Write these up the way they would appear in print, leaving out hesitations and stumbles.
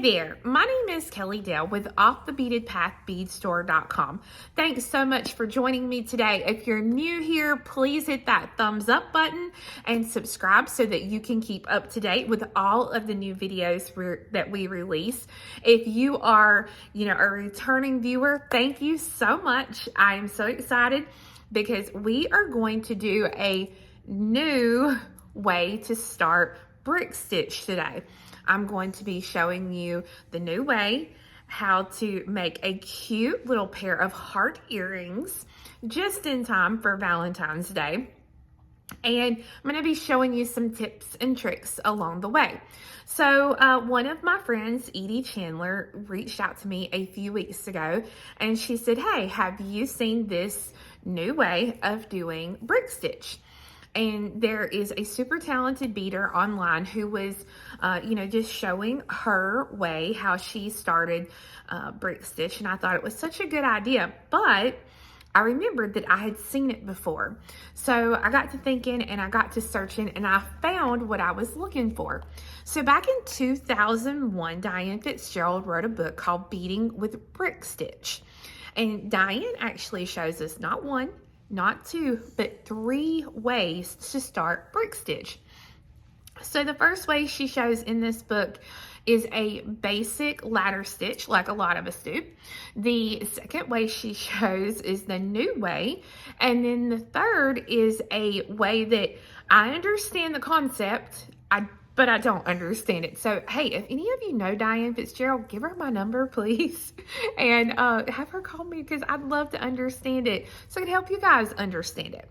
there, my name is Kelly Dale with Off the Beaded Path BeadStore.com. Thanks so much for joining me today. If you're new here, please hit that thumbs up button and subscribe so that you can keep up to date with all of the new videos that we release. If you are, a returning viewer, thank you so much. I am so excited because we are going to do a new way to start brick stitch today. I'm going to be showing you the new way how to make a cute little pair of heart earrings just in time for Valentine's Day. And I'm going to be showing you some tips and tricks along the way. So one of my friends, Edie Chandler, reached out to me a few weeks ago and she said, hey, have you seen this new way of doing brick stitch? And there is a super talented beader online who was, just showing her way, how she started brick stitch. And I thought it was such a good idea, but I remembered that I had seen it before. So I got to thinking and I got to searching and I found what I was looking for. So back in 2001, Diane Fitzgerald wrote a book called Beading with Brick Stitch. And Diane actually shows us not one, not two, but 3 ways to start brick stitch. So the first way she shows in this book is a basic ladder stitch, like a lot of us do. The second way she shows is the new way. And then the third is a way that I understand the concept, but I don't understand it. So, hey, if any of you know Diane Fitzgerald, give her my number, please. And have her call me because I'd love to understand it so I can help you guys understand it.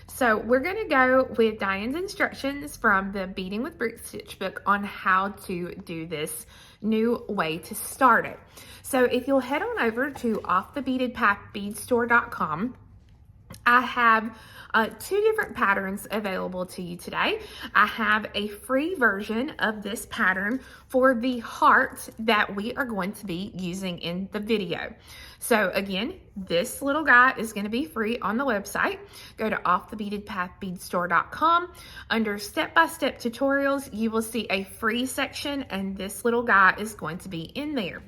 So we're going to go with Diane's instructions from the Beading with Brick Stitch book on how to do this new way to start it. So if you'll head on over to offthebeadedpathbeadstore.com, I have 2 different patterns available to you today. I have a free version of this pattern for the heart that we are going to be using in the video. So again, this little guy is going to be free on the website. Go to offthebeadedpathbeadstore.com. Under step-by-step tutorials, you will see a free section and this little guy is going to be in there.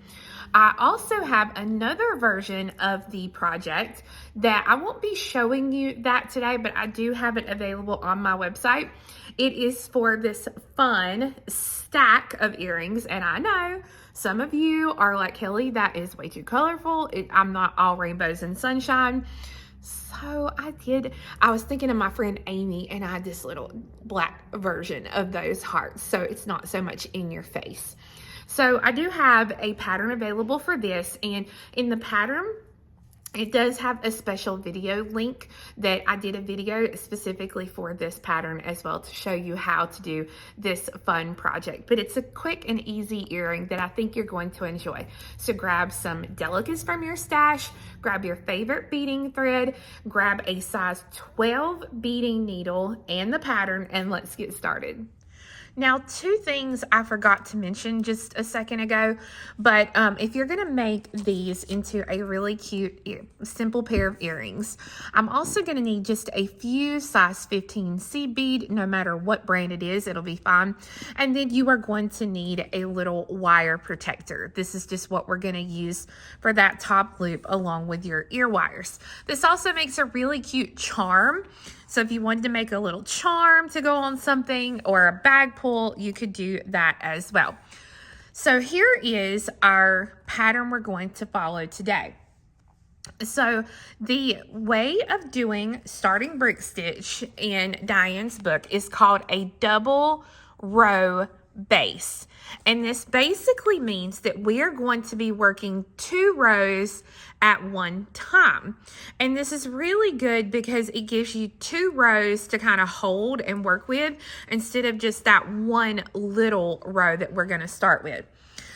I also have another version of the project that I won't be showing you that today, but I do have it available on my website. It is for this fun stack of earrings, and I know some of you are like, Kelly, that is way too colorful. I'm not all rainbows and sunshine. So I was thinking of my friend Amy, and I had this little black version of those hearts, so it's not so much in your face. So I do have a pattern available for this, and in the pattern, it does have a special video link that I did a video specifically for this pattern as well to show you how to do this fun project. But it's a quick and easy earring that I think you're going to enjoy. So grab some delicates from your stash, grab your favorite beading thread, grab a size 12 beading needle and the pattern, and let's get started. Now, 2 things I forgot to mention just a second ago, but if you're going to make these into a really cute, simple pair of earrings, I'm also going to need just a few size 15 seed bead, no matter what brand it is, it'll be fine. And then you are going to need a little wire protector. This is just what we're going to use for that top loop along with your ear wires. This also makes a really cute charm. So if you wanted to make a little charm to go on something or a bag pull, you could do that as well. So here is our pattern we're going to follow today. So the way of starting brick stitch in Diane's book is called a double row base. And this basically means that we are going to be working 2 rows at one time. And this is really good because it gives you 2 rows to kind of hold and work with instead of just that one little row that we're going to start with.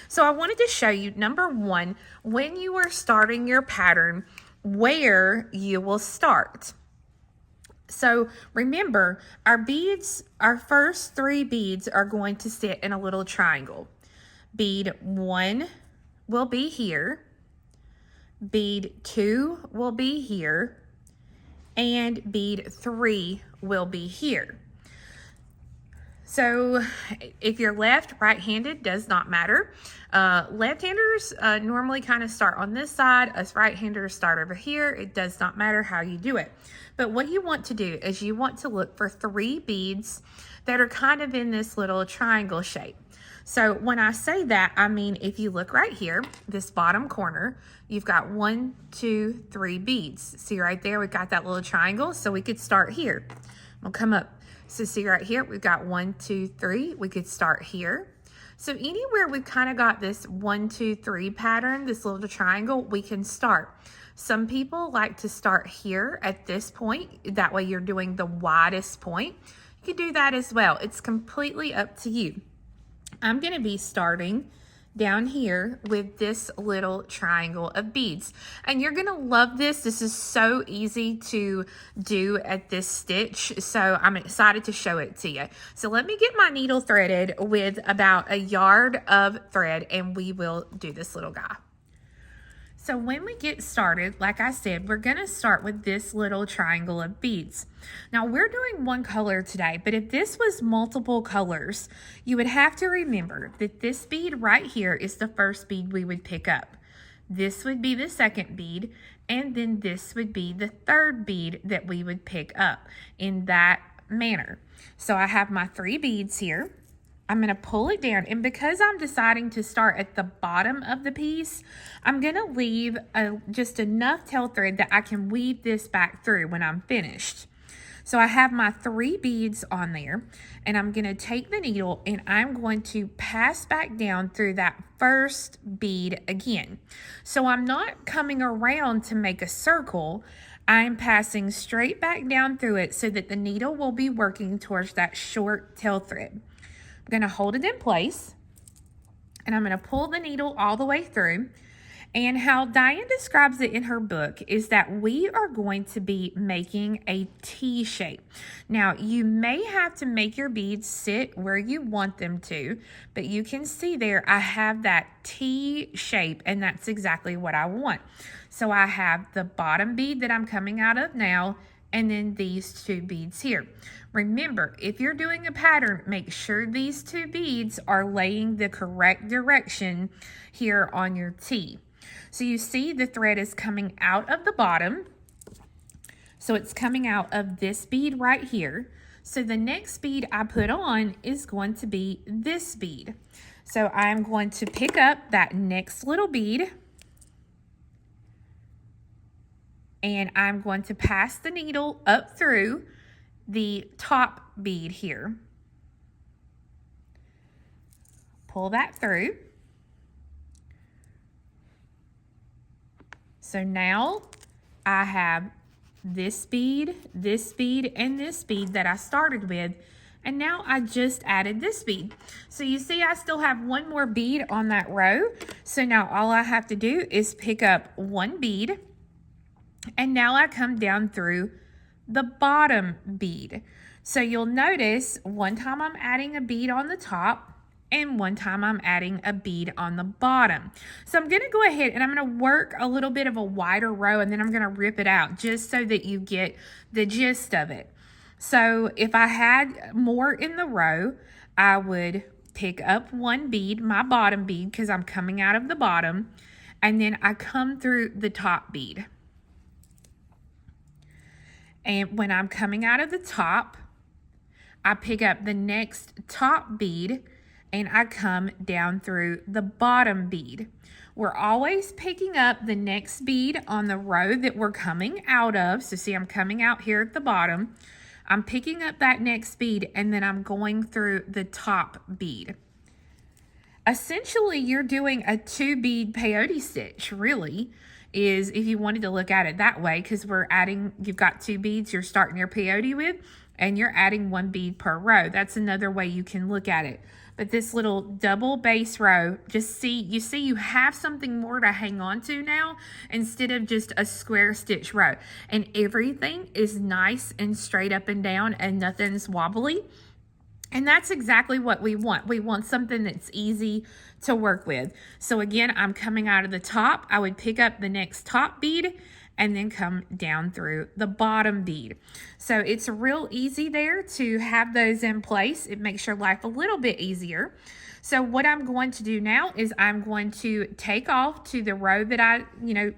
So I wanted to show you, number 1, when you are starting your pattern, where you will start. So remember, our beads, our first 3 beads are going to sit in a little triangle. Bead 1 will be here. Bead 2 will be here. And bead 3 will be here. So if you're left, right-handed, does not matter. Left-handers normally kind of start on this side. Us right-handers start over here. It does not matter how you do it. But what you want to do is you want to look for 3 beads that are kind of in this little triangle shape. So when I say that, I mean if you look right here, this bottom corner, you've got 1, 2, 3 beads. See right there, we've got that little triangle. So we could start here. We'll come up. So see right here, we've got 1, 2, 3. We could start here. So anywhere we've kind of got this 1, 2, 3 pattern, this little triangle, we can start. Some people like to start here at this point. That way you're doing the widest point. You could do that as well. It's completely up to you. I'm going to be starting down here with this little triangle of beads, and you're going to love this. This is so easy to do at this stitch, so I'm excited to show it to you. So let me get my needle threaded with about a yard of thread, and we will do this little guy. So when we get started, like I said, we're going to start with this little triangle of beads. Now we're doing one color today, but if this was multiple colors, you would have to remember that this bead right here is the first bead we would pick up. This would be the second bead, and then this would be the third bead that we would pick up in that manner. So I have my 3 beads here. I'm going to pull it down, and because I'm deciding to start at the bottom of the piece, I'm going to leave just enough tail thread that I can weave this back through when I'm finished. So I have my 3 beads on there, and I'm going to take the needle and I'm going to pass back down through that first bead again. So I'm not coming around to make a circle. I'm passing straight back down through it so that the needle will be working towards that short tail thread. I'm going to hold it in place, and I'm going to pull the needle all the way through. And how Diane describes it in her book is that we are going to be making a T shape. Now, you may have to make your beads sit where you want them to, but you can see there I have that T shape, and that's exactly what I want. So I have the bottom bead that I'm coming out of now, and then these 2 beads here. Remember, if you're doing a pattern, make sure these 2 beads are laying the correct direction here on your T. So you see the thread is coming out of the bottom. So it's coming out of this bead right here. So the next bead I put on is going to be this bead. So I'm going to pick up that next little bead, and I'm going to pass the needle up through the top bead here. Pull that through. So now I have this bead, and this bead that I started with, and now I just added this bead. So you see I still have 1 more bead on that row. So now all I have to do is pick up 1 bead, and now I come down through the bottom bead. So you'll notice one time I'm adding a bead on the top, and one time I'm adding a bead on the bottom. So I'm going to go ahead and I'm going to work a little bit of a wider row, and then I'm going to rip it out just so that you get the gist of it. So if I had more in the row, I would pick up 1 bead, my bottom bead, because I'm coming out of the bottom, and then I come through the top bead. And when I'm coming out of the top, I pick up the next top bead, and I come down through the bottom bead. We're always picking up the next bead on the row that we're coming out of. So see, I'm coming out here at the bottom. I'm picking up that next bead, and then I'm going through the top bead. Essentially, you're doing a 2-bead peyote stitch, really, is if you wanted to look at it that way, because you've got 2 beads you're starting your peyote with, and you're adding 1 bead per row. That's another way you can look at it. But this little double base row, you see you have something more to hang on to now instead of just a square stitch row. And everything is nice and straight up and down, and nothing's wobbly. And that's exactly what we want. We want something that's easy to work with. So again, I'm coming out of the top. I would pick up the next top bead, and then come down through the bottom bead. So it's real easy there to have those in place. It makes your life a little bit easier. So what I'm going to do now is I'm going to take off to the row that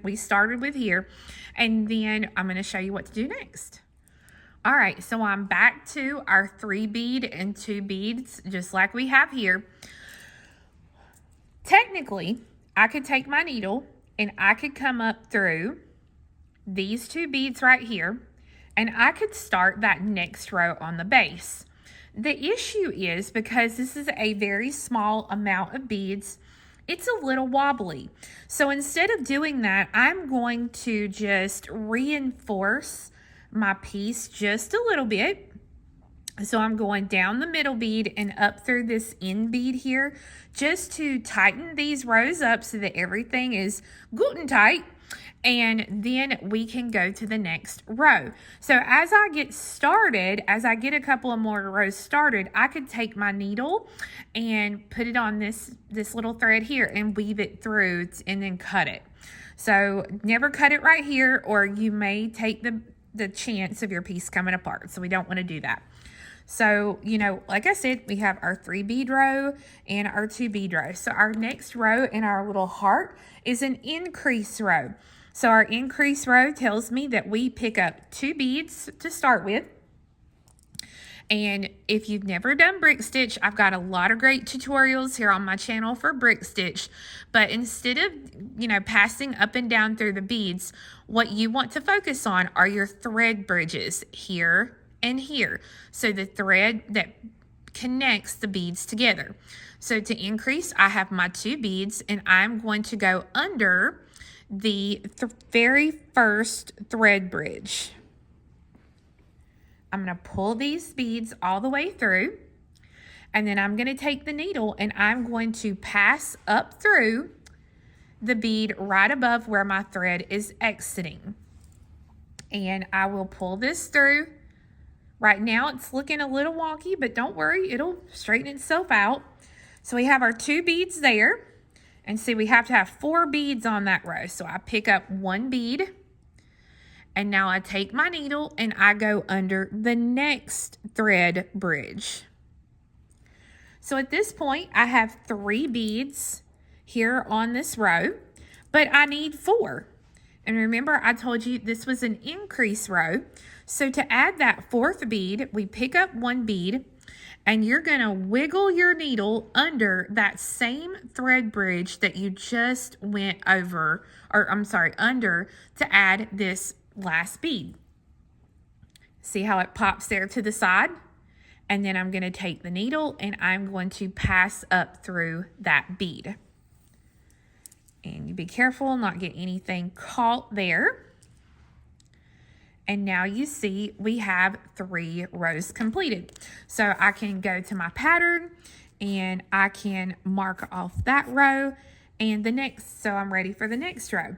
we started with here, and then I'm going to show you what to do next. All right, so I'm back to our 3 bead and 2 beads, just like we have here. Technically, I could take my needle and I could come up through these 2 beads right here, and I could start that next row on the base. The issue is, because this is a very small amount of beads, it's a little wobbly. So instead of doing that, I'm going to just reinforce my piece just a little bit. So I'm going down the middle bead and up through this end bead here, just to tighten these rows up so that everything is good and tight. And then we can go to the next row. So as I get started, as I get a couple of more rows started, I could take my needle and put it on this little thread here and weave it through and then cut it. So never cut it right here, or you may take the chance of your piece coming apart. So we don't want to do that. So, like I said, we have our 3 bead row and our 2 bead row. So our next row in our little heart is an increase row. So our increase row tells me that we pick up 2 beads to start with. And if you've never done brick stitch, I've got a lot of great tutorials here on my channel for brick stitch. But instead of, passing up and down through the beads, what you want to focus on are your thread bridges here and here. So the thread that connects the beads together. So to increase, I have my 2 beads, and I'm going to go under the very first thread bridge. I'm going to pull these beads all the way through, and then I'm going to take the needle and I'm going to pass up through the bead right above where my thread is exiting. And I will pull this through. Right now it's looking a little wonky, but don't worry, it'll straighten itself out. So we have our 2 beads there. And see, we have to have 4 beads on that row. So I pick up 1 bead, and now I take my needle and I go under the next thread bridge. So at this point, I have 3 beads here on this row, but I need 4. And remember, I told you this was an increase row. So to add that 4th bead, we pick up 1 bead, and you're going to wiggle your needle under that same thread bridge that you just went over, under, to add this last bead. See how it pops there to the side? And then I'm going to take the needle and I'm going to pass up through that bead. And you be careful not get anything caught there. And now you see we have 3 rows completed. So I can go to my pattern and I can mark off that row and the next. So I'm ready for the next row.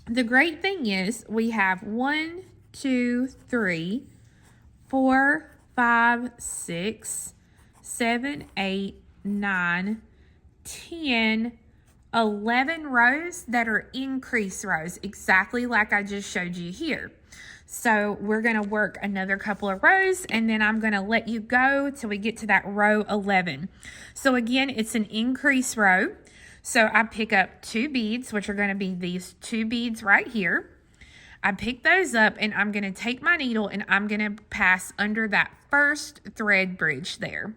The great thing is we have 1, 2, 3, 4, 5, 6, 7, 8, 9, 10, 11 rows that are increase rows, exactly like I just showed you here. So we're going to work another couple of rows, and then I'm going to let you go till we get to that row 11. So again, it's an increase row. So I pick up 2 beads, which are going to be these 2 beads right here. I pick those up, and I'm going to take my needle and I'm going to pass under that first thread bridge there.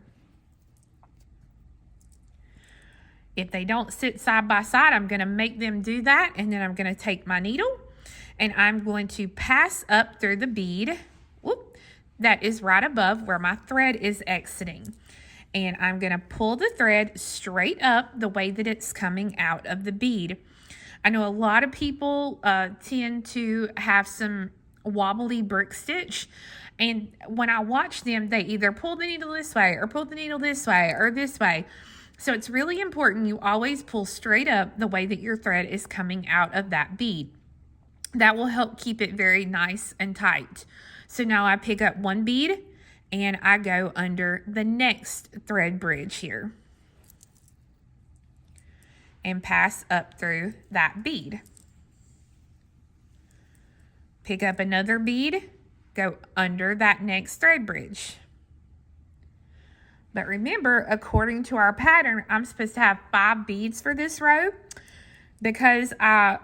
If they don't sit side by side, I'm going to make them do that, and then I'm going to take my needle and I'm going to pass up through the bead that is right above where my thread is exiting. And I'm going to pull the thread straight up the way that it's coming out of the bead. I know a lot of people tend to have some wobbly brick stitch, and when I watch them, they either pull the needle this way or pull the needle this way or this way. So it's really important you always pull straight up the way that your thread is coming out of that bead. That will help keep it very nice and tight. So now I pick up 1 bead and I go under the next thread bridge here and pass up through that bead. pick up another bead, go under that next thread bridge. But remember, according to our pattern, I'm supposed to have 5 beads for this row. Because I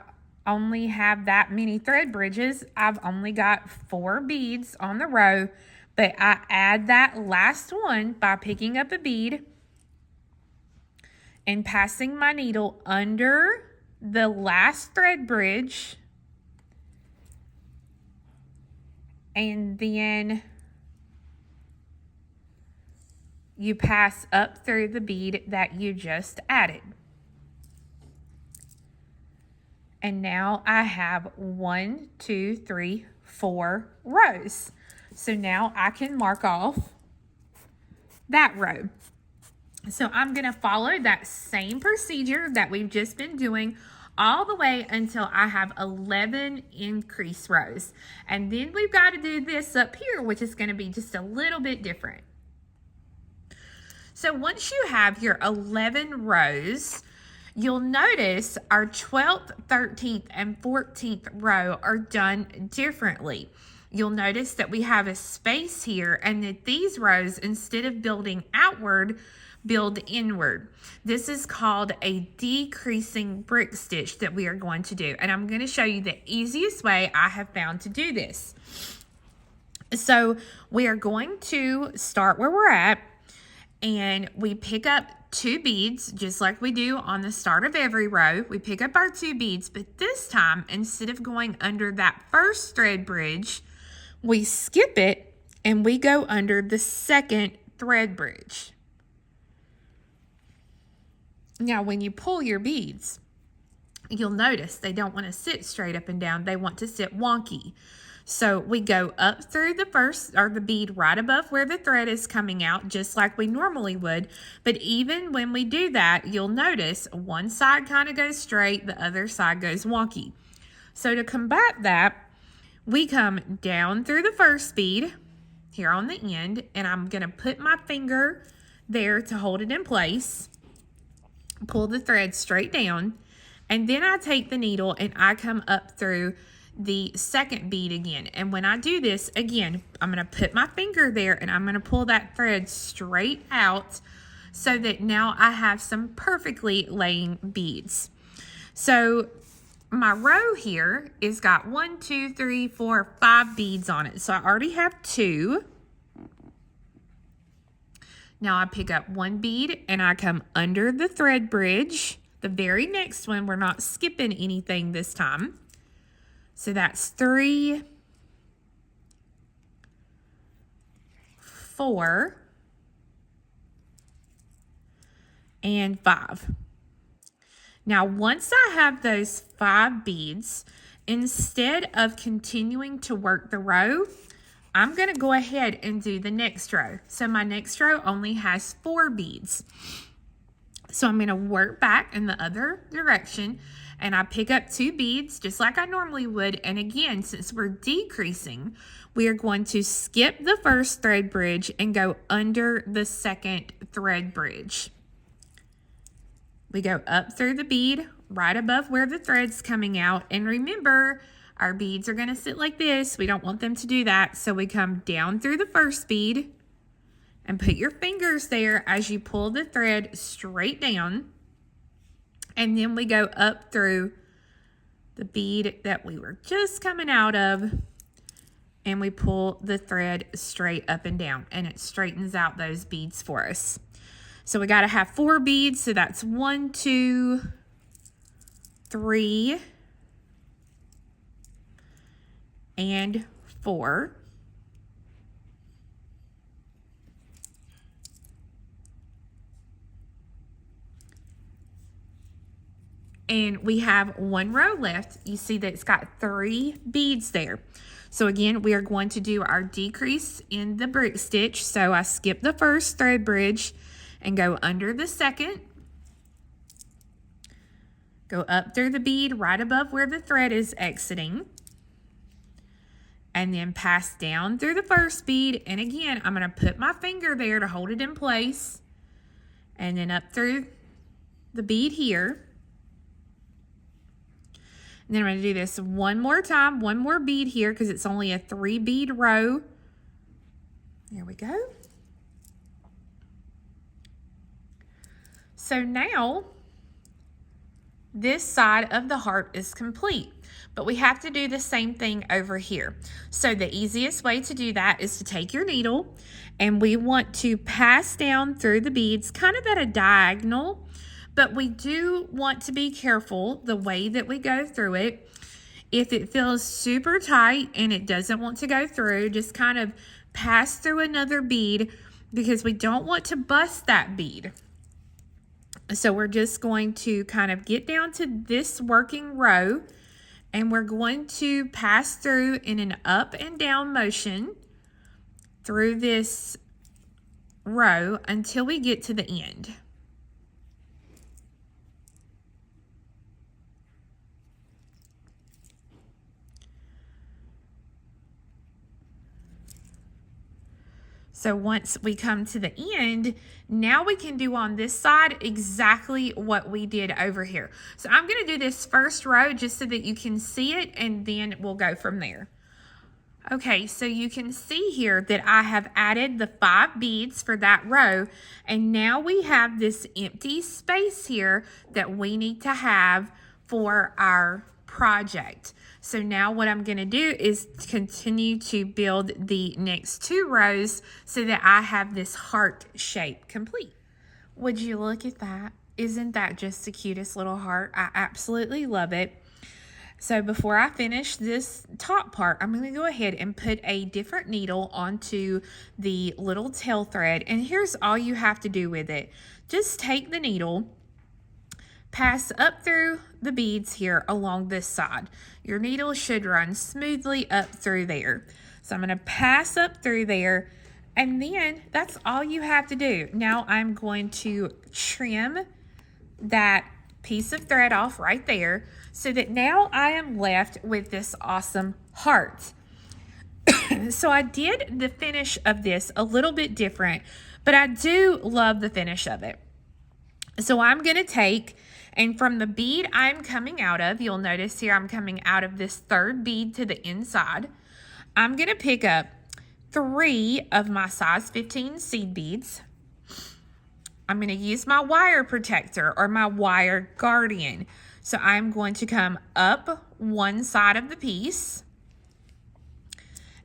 only have that many thread bridges, I've only got 4 beads on the row, but I add that last one by picking up a bead and passing my needle under the last thread bridge, and then you pass up through the bead that you just added. And now I have 1, 2, 3, 4 rows. So now I can mark off that row. So I'm going to follow that same procedure that we've just been doing all the way until I have 11 increase rows. And then we've got to do this up here, which is going to be just a little bit different. So once you have your 11 rows, you'll notice our 12th, 13th, and 14th row are done differently. You'll notice that we have a space here and that these rows, instead of building outward, build inward. This is called a decreasing brick stitch that we are going to do. And I'm going to show you the easiest way I have found to do this. So we are going to start where we're at, and we pick up 2 beads, just like we do on the start of every row. We pick up our 2 beads, but this time, instead of going under that first thread bridge, we skip it and we go under the second thread bridge. Now, when you pull your beads, you'll notice they don't want to sit straight up and down. They want to sit wonky. So we go up through the first, or the bead right above where the thread is coming out, just like we normally would. But even when we do that, you'll notice one side kind of goes straight, the other side goes wonky. So to combat that, we come down through the first bead here on the end, and I'm going to put my finger there to hold it in place, pull the thread straight down, and then I take the needle and I come up through the second bead again. And when I do this again, I'm going to put my finger there and I'm going to pull that thread straight out so that now I have some perfectly laying beads. So my row here is got 1, 2, 3, 4, 5 beads on it. So I already have 2. Now I pick up 1 bead and I come under the thread bridge. The very next one, we're not skipping anything this time. So that's 3, 4, and 5. Now, once I have those 5 beads, instead of continuing to work the row, I'm going to go ahead and do the next row. So my next row only has 4 beads. So I'm going to work back in the other direction, and I pick up 2 beads just like I normally would. And again, since we're decreasing, we are going to skip the first thread bridge and go under the second thread bridge. We go up through the bead right above where the thread's coming out. And remember, our beads are going to sit like this. We don't want them to do that. So we come down through the first bead and put your fingers there as you pull the thread straight down. And then we go up through the bead that we were just coming out of, and we pull the thread straight up and down, and it straightens out those beads for us. So we got to have 4 beads. So that's 1, 2, 3, and 4. And we have 1 row left. You see that it's got 3 beads there. So again, we are going to do our decrease in the brick stitch. So I skip the first thread bridge and go under the second. Go up through the bead right above where the thread is exiting. And then pass down through the first bead. And again, I'm going to put my finger there to hold it in place. And then up through the bead here. And then I'm going to do this one more time, one more bead here because it's only a 3 bead row. There we go. So now this side of the heart is complete, but we have to do the same thing over here. So the easiest way to do that is to take your needle, and we want to pass down through the beads kind of at a diagonal, but we do want to be careful the way that we go through it. If it feels super tight and it doesn't want to go through, just kind of pass through another bead because we don't want to bust that bead. So we're just going to kind of get down to this working row, and we're going to pass through in an up and down motion through this row until we get to the end. So once we come to the end, now we can do on this side exactly what we did over here. So I'm going to do this first row just so that you can see it, and then we'll go from there. Okay, so you can see here that I have added the 5 beads for that row, and now we have this empty space here that we need to have for our project. So now what I'm going to do is continue to build the next 2 rows so that I have this heart shape complete. Would you look at that? Isn't that just the cutest little heart? I absolutely love it. So before I finish this top part, I'm going to go ahead and put a different needle onto the little tail thread. And here's all you have to do with it. Just take the needle, pass up through the beads here along this side. Your needle should run smoothly up through there. So I'm going to pass up through there, and then that's all you have to do. Now I'm going to trim that piece of thread off right there so that now I am left with this awesome heart. So I did the finish of this a little bit different, but I do love the finish of it. So I'm going to take, and from the bead I'm coming out of, you'll notice here I'm coming out of this 3rd bead to the inside. I'm going to pick up 3 of my size 15 seed beads. I'm going to use my wire protector or my wire guardian. So I'm going to come up one side of the piece,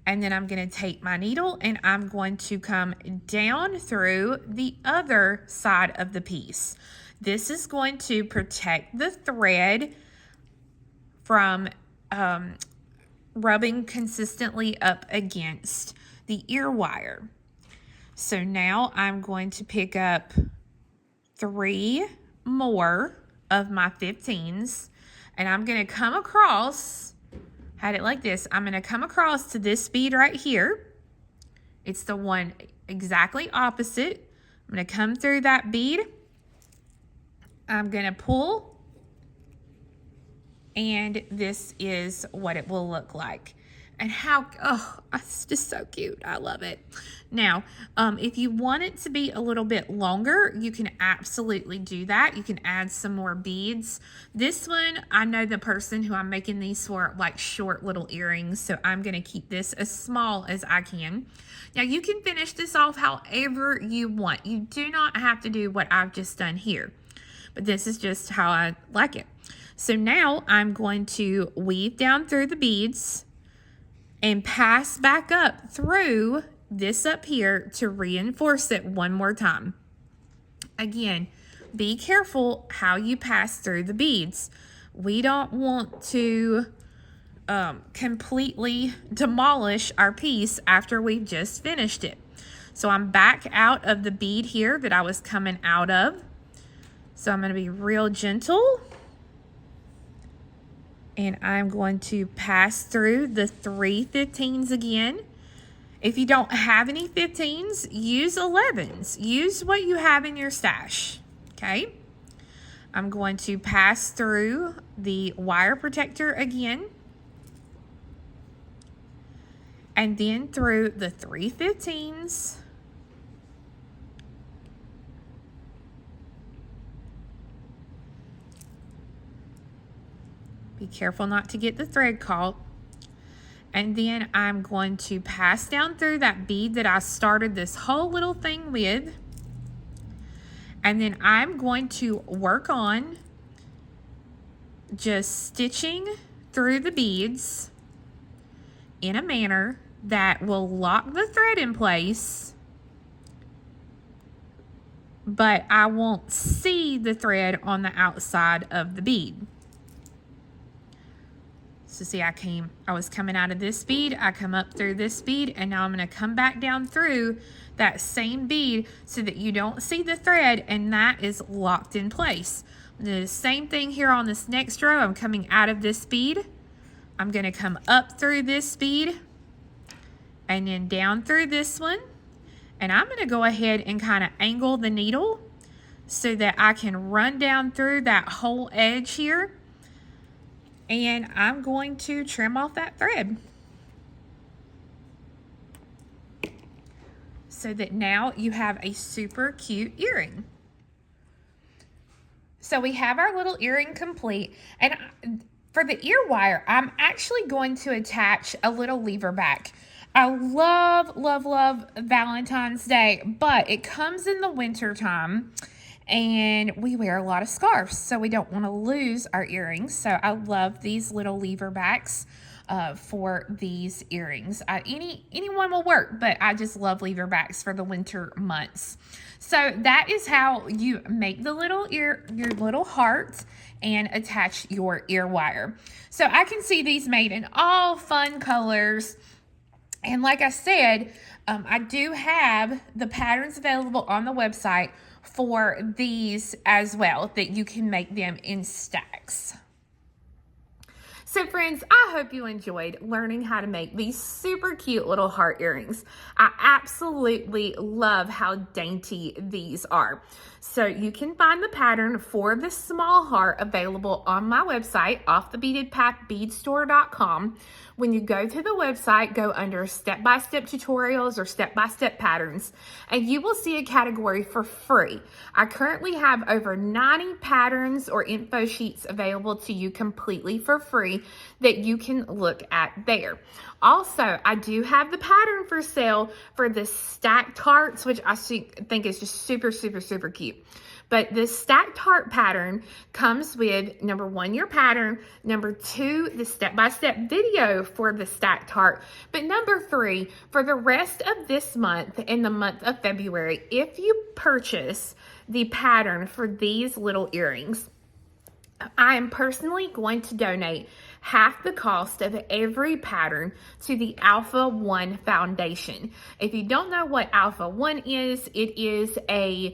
and then I'm going to take my needle and I'm going to come down through the other side of the piece. This is going to protect the thread from rubbing consistently up against the ear wire. So now I'm going to pick up 3 more of my 15s, and I'm going to come across, had it like this, I'm going to come across to this bead right here. It's the one exactly opposite. I'm going to come through that bead. I'm going to pull, and this is what it will look like. And how, oh, it's just so cute. I love it. Now, if you want it to be a little bit longer, you can absolutely do that. You can add some more beads. This one, I know the person who I'm making these for like short little earrings, so I'm going to keep this as small as I can. Now, you can finish this off however you want. You do not have to do what I've just done here, but this is just how I like it. So now I'm going to weave down through the beads and pass back up through this up here to reinforce it one more time. Again, be careful how you pass through the beads. We don't want to completely demolish our piece after we've just finished it. So I'm back out of the bead here that I was coming out of. So I'm going to be real gentle. And I'm going to pass through the 3 15s again. If you don't have any 15s, use 11s. Use what you have in your stash, okay? I'm going to pass through the wire protector again. And then through the 3 15s. Be Be careful not to get the thread caught. And then I'm going to pass down through that bead that I started this whole little thing with. And then I'm going to work on just stitching through the beads in a manner that will lock the thread in place, but I won't see the thread on the outside of the bead. So see, I was coming out of this bead, I come up through this bead, and now I'm going to come back down through that same bead so that you don't see the thread, and that is locked in place. The same thing here on this next row. I'm coming out of this bead. I'm going to come up through this bead and then down through this one. And I'm going to go ahead and kind of angle the needle so that I can run down through that whole edge here. And I'm going to trim off that thread so that now you have a super cute earring. So we have our little earring complete, and for the ear wire, I'm actually going to attach a little lever back. I love, love, love Valentine's Day, but it comes in the winter time. And we wear a lot of scarves, so we don't want to lose our earrings. So I love these little lever backs for these earrings. Anyone will work, but I just love lever backs for the winter months. So that is how you make the your little heart and attach your ear wire. So I can see these made in all fun colors. And like I said, I do have the patterns available on the website for these as well, that you can make them in stacks. So friends, I hope you enjoyed learning how to make these super cute little heart earrings. I absolutely love how dainty these are. So you can find the pattern for the small heart available on my website, offthebeadedpathbeadstore.com. When you go to the website, go under step-by-step tutorials or step-by-step patterns, and you will see a category for free. I currently have over 90 patterns or info sheets available to you completely for free that you can look at there. Also, I do have the pattern for sale for the stacked hearts, which I think is just super, super, super cute. But this stacked heart pattern comes with, number 1, your pattern, number 2, the step-by-step video for the stacked heart, but number 3, for the rest of this month, in the month of February, if you purchase the pattern for these little earrings, I am personally going to donate half the cost of every pattern to the Alpha 1 Foundation. If you don't know what Alpha 1 is, it is a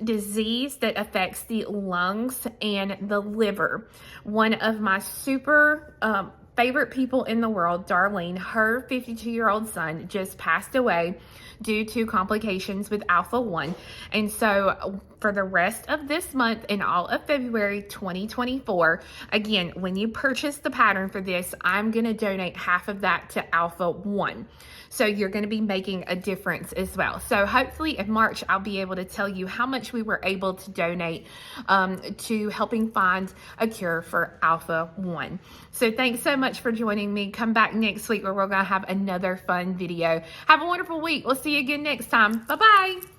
disease that affects the lungs and the liver. One of my super favorite people in the world, Darlene, her 52-year-old son just passed away due to complications with Alpha 1. And so for the rest of this month and all of February 2024, again, when you purchase the pattern for this, I'm going to donate half of that to Alpha 1. So you're going to be making a difference as well. So hopefully in March, I'll be able to tell you how much we were able to donate to helping find a cure for Alpha 1. So thanks so much for joining me. Come back next week where we're going to have another fun video. Have a wonderful week. We'll see you again next time. Bye-bye.